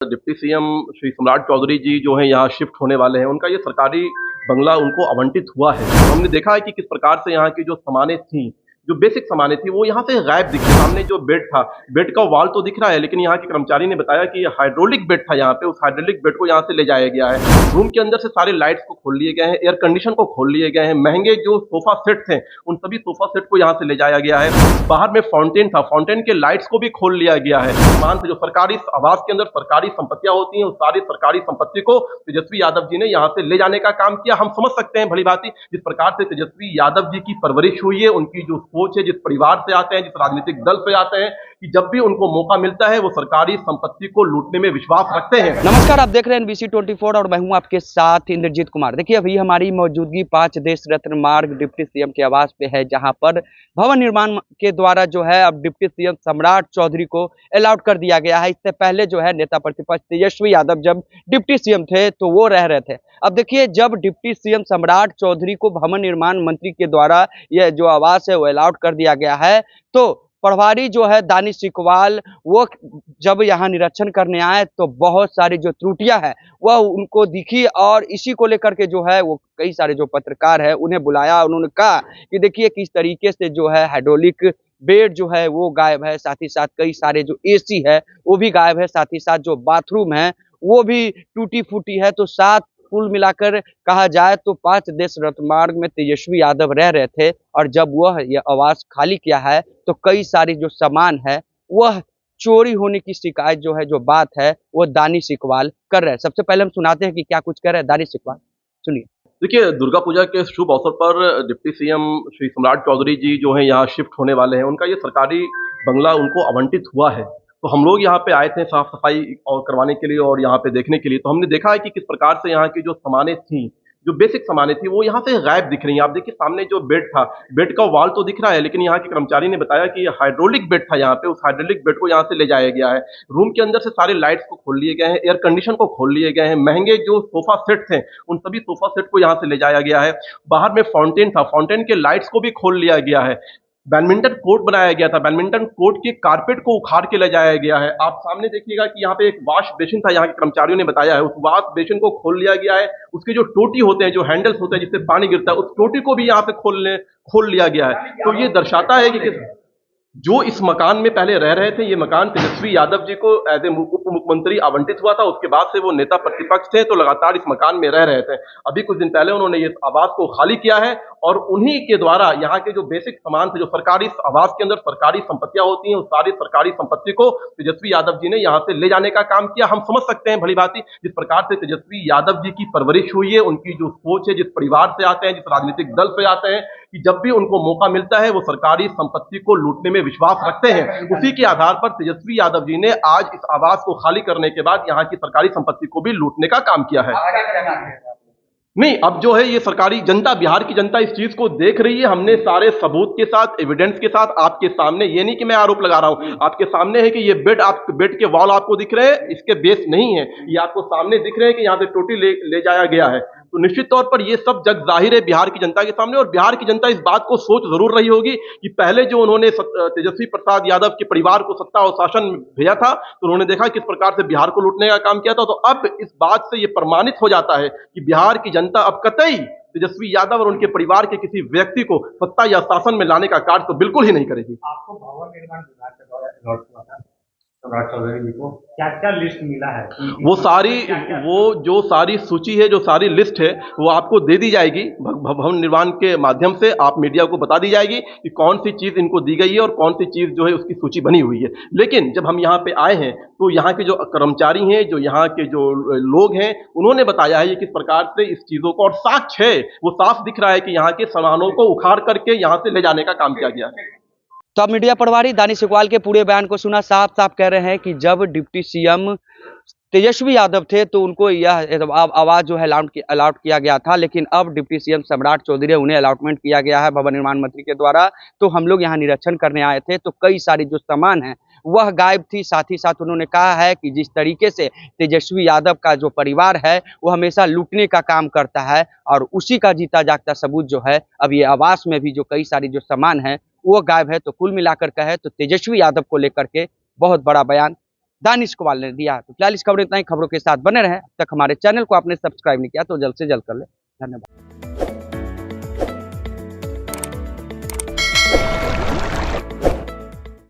Deputy CM Shri सम्राट चौधरी जी जो हैं यहाँ शिफ्ट होने वाले हैं, उनका ये सरकारी बंगला उनको आवंटित हुआ है। तो हमने देखा है कि किस प्रकार से यहाँ की जो सामानें थीं, जो बेसिक सामानें थी वो यहाँ से गायब दिखी। सामने जो बेड था, बेड का वॉल तो दिख रहा है, लेकिन यहाँ के कर्मचारी ने बताया कि ये हाइड्रोलिक बेड था यहाँ पे, उस हाइड्रोलिक बेड को यहाँ से ले जाया गया है। रूम के अंदर से सारे लाइट्स को खोल लिए गए हैं, एयर कंडीशन को खोल लिए गए हैं, महंगे जो सोफा सेट थे, उन सभी सोफा सेट को यहाँ से ले जाया गया है। बाहर में फाउंटेन था, फाउंटेन के लाइट्स को भी खोल लिया गया है। सामान से जो सरकारी आवास के अंदर सरकारी संपत्तियां होती हैं, उस सारी सरकारी संपत्ति को तेजस्वी यादव जी ने यहाँ से ले जाने का काम किया। हम समझ सकते हैं भली भांति जिस प्रकार से तेजस्वी यादव जी की परवरिश हुई है, उनकी जो सोच है, जिस परिवार से आते हैं, जिस राजनीतिक दल से आते हैं, कि जब भी उनको मौका मिलता है वो सरकारी संपत्ति को लूटने में विश्वास रखते हैं। नमस्कार, आप देख रहे हैं NBC 24 और मैं हूं आपके साथ इंद्रजीत कुमार। देखिए, अभी हमारी मौजूदगी 5 देश रत्न मार्ग डिप्टी सीएम के आवास पे है, जहां पर भवन निर्माण के द्वारा जो है अब डिप्टी सीएम सम्राट चौधरी को अलाउड कर दिया गया है। इससे पहले जो है नेता प्रतिपक्ष तेजस्वी यादव जब डिप्टी सीएम थे तो वो रह रहे थे। अब देखिए, जब डिप्टी सीएम सम्राट चौधरी को भवन निर्माण मंत्री के द्वारा यह जो आवास है वो अलाउड कर दिया गया है, तो प्रभारी जो है दानिश सिकवाल वो जब यहाँ निरीक्षण करने आए तो बहुत सारी जो त्रुटियां है वह उनको दिखी, और इसी को लेकर के जो है वो कई सारे जो पत्रकार है उन्हें बुलाया। उन्होंने कहा कि देखिए किस तरीके से जो है हाइड्रोलिक बेड जो है वो गायब है, साथ ही साथ कई सारे जो एसी है वो भी गायब है, साथ ही साथ जो बाथरूम है वो भी टूटी फूटी है। तो सात कुल मिलाकर कहा जाए तो 5 देश रत्न मार्ग में तेजस्वी यादव रह रहे थे, और जब वह यह आवास खाली किया है तो कई सारी जो सामान है वह चोरी होने की शिकायत जो है, जो बात है, वो दानिश सिकवाल कर रहे हैं। सबसे पहले हम सुनाते हैं कि क्या कुछ कह रहे हैं दानिश सिकवाल, सुनिए। देखिए, दुर्गा पूजा के शुभ अवसर पर डिप्टी सीएम श्री सम्राट चौधरी जी जो हैं यहाँ शिफ्ट होने वाले हैं, उनका ये सरकारी बंगला उनको आवंटित हुआ है। तो हम लोग यहाँ पे आए थे साफ सफाई और करवाने के लिए और यहाँ पे देखने के लिए। तो हमने देखा है कि किस प्रकार से यहाँ की जो सामानें थी, जो बेसिक सामानें थी, वो यहाँ से गायब दिख रही हैं। आप देखिए, सामने जो बेड था, बेड का वॉल तो दिख रहा है, लेकिन यहाँ के कर्मचारी ने बताया कि ये हाइड्रोलिक बेड था यहाँ पे, उस हाइड्रोलिक बेड को यहाँ से ले जाया गया है। रूम के अंदर से सारे लाइट्स को खोल लिए गए हैं, एयर कंडीशन को खोल लिए गए हैं, महंगे जो सोफा सेट थे, उन सभी सोफा सेट को यहाँ से ले जाया गया है। बाहर में फाउंटेन था, फाउंटेन के लाइट्स को भी खोल लिया गया है। बैडमिंटन कोर्ट बनाया गया था, बैडमिंटन कोर्ट के कारपेट को उखाड़ के ले जाया गया है। आप सामने देखिएगा कि यहाँ पे एक वॉश बेसिन था, यहाँ के कर्मचारियों ने बताया है, उस वॉश बेसिन को खोल लिया गया है। उसके जो टोटी होते हैं, जो हैंडल्स होते हैं जिससे पानी गिरता है, उस टोटी को भी यहाँ पे खोल लिया गया है। तो ये दर्शाता है कि जो इस मकान में पहले रह रहे थे, ये मकान तेजस्वी यादव जी को एज ए उप मुख्यमंत्री आवंटित हुआ था। उसके बाद से वो नेता प्रतिपक्ष थे तो लगातार इस मकान में रह रहे थे। अभी कुछ दिन पहले उन्होंने ये आवास को खाली किया है, और उन्हीं के द्वारा यहाँ के जो बेसिक सामान थे, जो सरकारी आवास के अंदर सरकारी संपत्तियां होती हैं, उस सारी सरकारी संपत्ति को तेजस्वी यादव जी ने यहाँ से ले जाने का काम किया। हम समझ सकते हैं भली भांति जिस प्रकार से तेजस्वी यादव जी की परवरिश हुई है, उनकी जो सोच है, जिस परिवार से आते हैं, जिस राजनीतिक दल से आते हैं, कि जब भी उनको मौका मिलता है वो सरकारी संपत्ति को लूटने में विश्वास रखते हैं। उसी के आधार पर तेजस्वी यादव जी ने आज इस आवास को खाली करने के बाद यहाँ की सरकारी संपत्ति को भी लूटने का काम किया है। नहीं, अब जो है ये सरकारी जनता, बिहार की जनता इस चीज को देख रही है। हमने सारे सबूत के साथ, एविडेंस के साथ आपके सामने, ये नहीं कि मैं आरोप लगा रहा हूं, आपके सामने है कि ये बेड, आप बेड के वॉल आपको दिख रहे हैं, इसके बेस नहीं है, ये आपको सामने दिख रहे हैं कि यहाँ से टोटी ले जाया गया है। तो निश्चित तौर पर ये सब जग जाहिर है बिहार की जनता के सामने, और बिहार की जनता इस बात को सोच जरूर रही होगी कि पहले जो उन्होंने तेजस्वी प्रसाद यादव के परिवार को सत्ता और शासन भेजा था, तो उन्होंने देखा किस प्रकार से बिहार को लूटने का काम किया था। तो अब इस बात से ये प्रमाणित हो जाता है कि बिहार की जनता अब कतई तेजस्वी यादव और उनके परिवार के किसी व्यक्ति को सत्ता या शासन में लाने का कार्य तो बिल्कुल ही नहीं करेगी। आपको भवन निर्माण विभाग के द्वारा अलॉट हुआ था सम्राट चौधरी जी को, क्या क्या लिस्ट मिला है? वो जो सारी सूची है, जो सारी लिस्ट है, वो आपको दे दी जाएगी भवन निर्माण के माध्यम से। आप मीडिया को बता दी जाएगी कि कौन सी चीज इनको दी गई है और कौन सी चीज जो है उसकी सूची बनी हुई है। लेकिन जब हम यहाँ पे आए हैं तो यहाँ के जो कर्मचारी हैं, जो यहाँ के जो लोग हैं, उन्होंने बताया है ये किस प्रकार से इस चीजों को, और साक्ष्य है, वो साफ दिख रहा है कि यहाँ के सामानों को उखाड़ करके यहाँ से ले जाने का काम किया गया है। तो अब मीडिया प्रभारी दानिश सिकवाल के पूरे बयान को सुना। साफ साफ कह रहे हैं कि जब डिप्टी सीएम तेजस्वी यादव थे तो उनको यह आवाज जो है अलाउट किया गया था, लेकिन अब डिप्टी सीएम सम्राट चौधरी उन्हें अलॉटमेंट किया गया है भवन निर्माण मंत्री के द्वारा। तो हम लोग यहाँ निरीक्षण करने आए थे तो कई सारी जो सामान है वह गायब थी। साथ ही साथ उन्होंने कहा है कि जिस तरीके से तेजस्वी यादव का जो परिवार है वो हमेशा लूटने का काम करता है, और उसी का जीता जागता सबूत जो है अब ये आवास में भी जो कई सारी जो सामान है वो गायब है। तो कुल मिलाकर कहे तो तेजस्वी यादव को लेकर के बहुत बड़ा बयान दानिश इकबाल ने दिया। तो फिलहाल इस खबरें इतना ही। खबरों के साथ बने रहें। अब तक हमारे चैनल को आपने सब्सक्राइब नहीं किया तो जल्द से जल्द कर ले। धन्यवाद।